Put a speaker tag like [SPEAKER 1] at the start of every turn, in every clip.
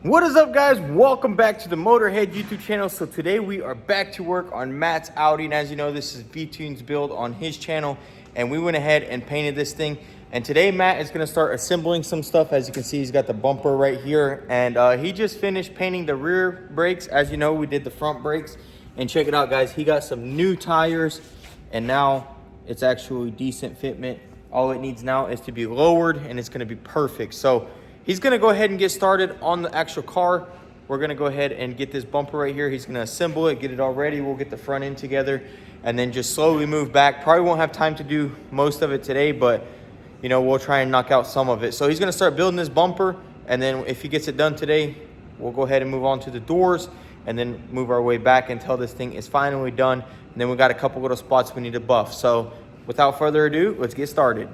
[SPEAKER 1] What is up, guys? Welcome back to the Motorhead YouTube channel. So today we are back to work on Matt's Audi, and as you know, this is V-Tune's build on his channel, and we went ahead and painted this thing. And today Matt is going to start assembling some stuff. As you can see, he's got the bumper right here, and he just finished painting the rear brakes. As you know, we did the front brakes, and check it out, guys. He got some new tires, and now it's actually decent fitment. All it needs now is to be lowered, and it's going to be perfect. So he's gonna go ahead and get started on the actual car. We're gonna go ahead and get this bumper right here. He's gonna assemble it, get it all ready. We'll get the front end together and then just slowly move back. Probably won't have time to do most of it today, but you know, we'll try and knock out some of it. So he's gonna start building this bumper, and then if he gets it done today, we'll go ahead and move on to the doors and then move our way back until this thing is finally done. And then we got a couple little spots we need to buff. So without further ado, let's get started.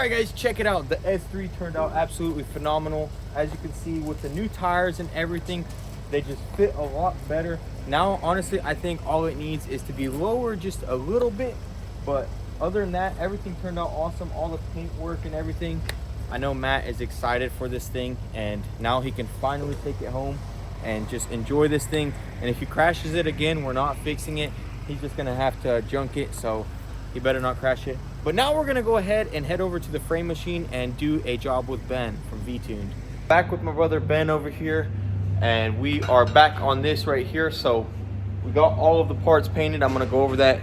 [SPEAKER 1] right, guys, check it out. The S3 turned out absolutely phenomenal. As you can see, with the new tires and everything, they just fit a lot better. Now, honestly, I think all it needs is to be lower just a little bit. But other than that, everything turned out awesome. All the paint work and everything. I know Matt is excited for this thing, and now he can finally take it home and just enjoy this thing. And if he crashes it again, we're not fixing it. He's just gonna have to junk it, so he better not crash it. But now we're gonna go ahead and head over to the frame machine and do a job with Ben from V-Tuned. Back with my brother Ben over here, and we are back on this right here. So we got all of the parts painted. I'm gonna go over that.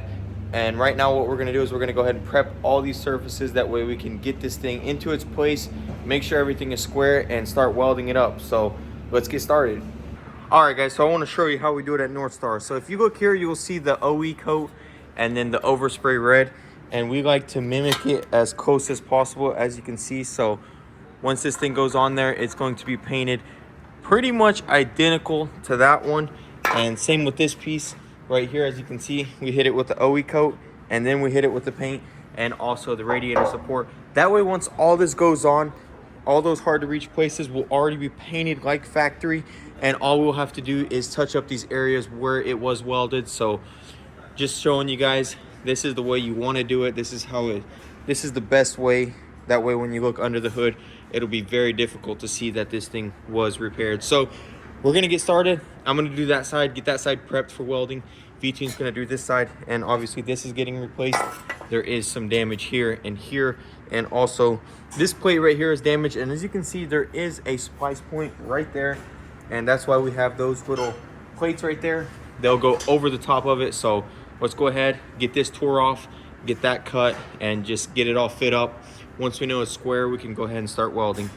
[SPEAKER 1] And right now what we're gonna do is we're gonna go ahead and prep all these surfaces. That way we can get this thing into its place, make sure everything is square, and start welding it up. So let's get started. All right, guys, so I wanna show you how we do it at North Star. So if you look here, you will see the OE coat and then the overspray red. And we like to mimic it as close as possible, as you can see. So once this thing goes on there, it's going to be painted pretty much identical to that one. And same with this piece right here. As you can see, we hit it with the OE coat, and then we hit it with the paint and also the radiator support. That way, once all this goes on, all those hard to reach places will already be painted like factory, and all we'll have to do is touch up these areas where it was welded. So just showing you guys, this is the way you want to do it. This is the best way. That way when you look under the hood, it'll be very difficult to see that this thing was repaired. So we're gonna get started. I'm gonna do that side, get that side prepped for welding. V-Tune's gonna do this side, and obviously this is getting replaced. There is some damage here, and also this plate right here is damaged. And as you can see, there is a splice point right there, and that's why we have those little plates right there. They'll go over the top of it. So let's go ahead, get this tore off, get that cut, and just get it all fit up. Once we know it's square, we can go ahead and start welding.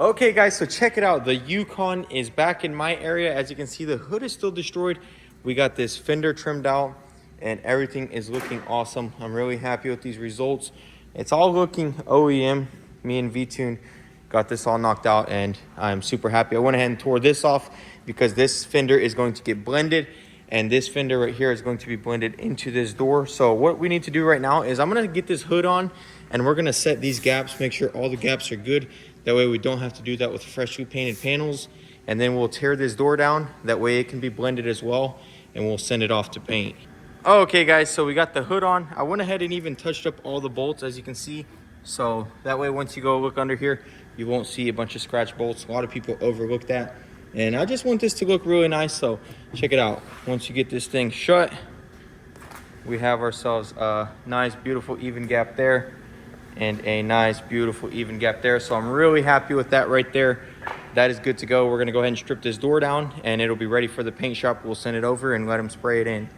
[SPEAKER 1] Okay guys, so check it out. The Yukon is back in my area. As you can see, the hood is still destroyed. We got this fender trimmed out and everything is looking awesome. I'm really happy with these results. It's all looking OEM. Me and V-Tune got this all knocked out and I'm super happy. I went ahead and tore this off because this fender is going to get blended and this fender right here is going to be blended into this door. So what we need to do right now is I'm gonna get this hood on and we're gonna set these gaps, make sure all the gaps are good. That way we don't have to do that with freshly painted panels. And then we'll tear this door down. That way it can be blended as well and we'll send it off to paint. Okay guys, so we got the hood on. I went ahead and even touched up all the bolts, as you can see. So that way once you go look under here, you won't see a bunch of scratch bolts. A lot of people overlook that. And I just want this to look really nice, so check it out. Once you get this thing shut, we have ourselves a nice, beautiful, even gap there and a nice, beautiful, even gap there. So I'm really happy with that right there. That is good to go. We're gonna go ahead and strip this door down and it'll be ready for the paint shop. We'll send it over and let them spray it in.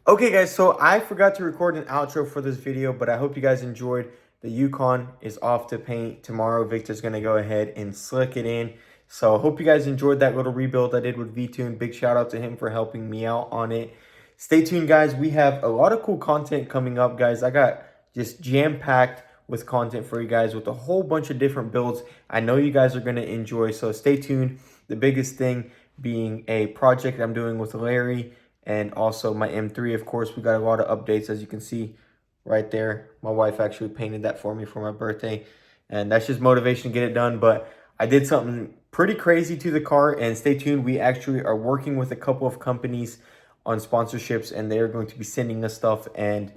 [SPEAKER 1] Okay guys, so I forgot to record an outro for this video, but I hope you guys enjoyed. The Yukon is off to paint. Tomorrow, Victor's going to go ahead and slick it in. So I hope you guys enjoyed that little rebuild I did with V-Tune. Big shout out to him for helping me out on it. Stay tuned, guys. We have a lot of cool content coming up, guys. I got just jam-packed with content for you guys with a whole bunch of different builds I know you guys are going to enjoy. So stay tuned. The biggest thing being a project I'm doing with Larry, and also my M3, of course. We got a lot of updates, as you can see right there. My wife actually painted that for me for my birthday. And that's just motivation to get it done. But I did something pretty crazy to the car. And stay tuned. We actually are working with a couple of companies on sponsorships. And they're going to be sending us stuff. And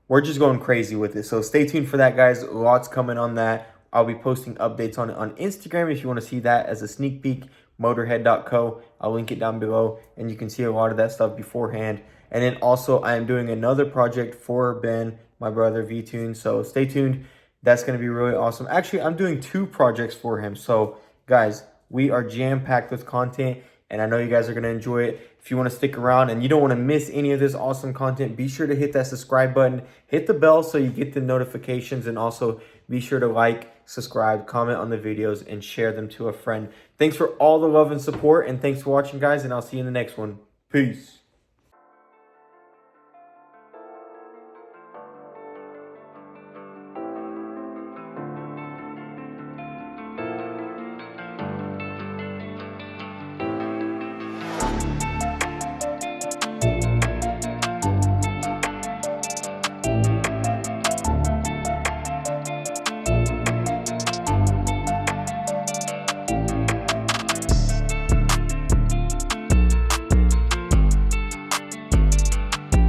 [SPEAKER 1] we're just going crazy with it. So stay tuned for that, guys. Lots coming on that. I'll be posting updates on it on Instagram if you want to see that as a sneak peek. Motorhead.co. I'll link it down below and you can see a lot of that stuff beforehand. And then also I am doing another project for Ben, my brother V-Tune. So stay tuned. That's going to be really awesome. Actually, I'm doing 2 projects for him. So guys, we are jam-packed with content and I know you guys are going to enjoy it. If you want to stick around and you don't want to miss any of this awesome content, be sure to hit that subscribe button, hit the bell so you get the notifications, and also be sure to like, subscribe, comment on the videos, and share them to a friend. Thanks for all the love and support, and thanks for watching, guys, and I'll see you in the next one. Peace.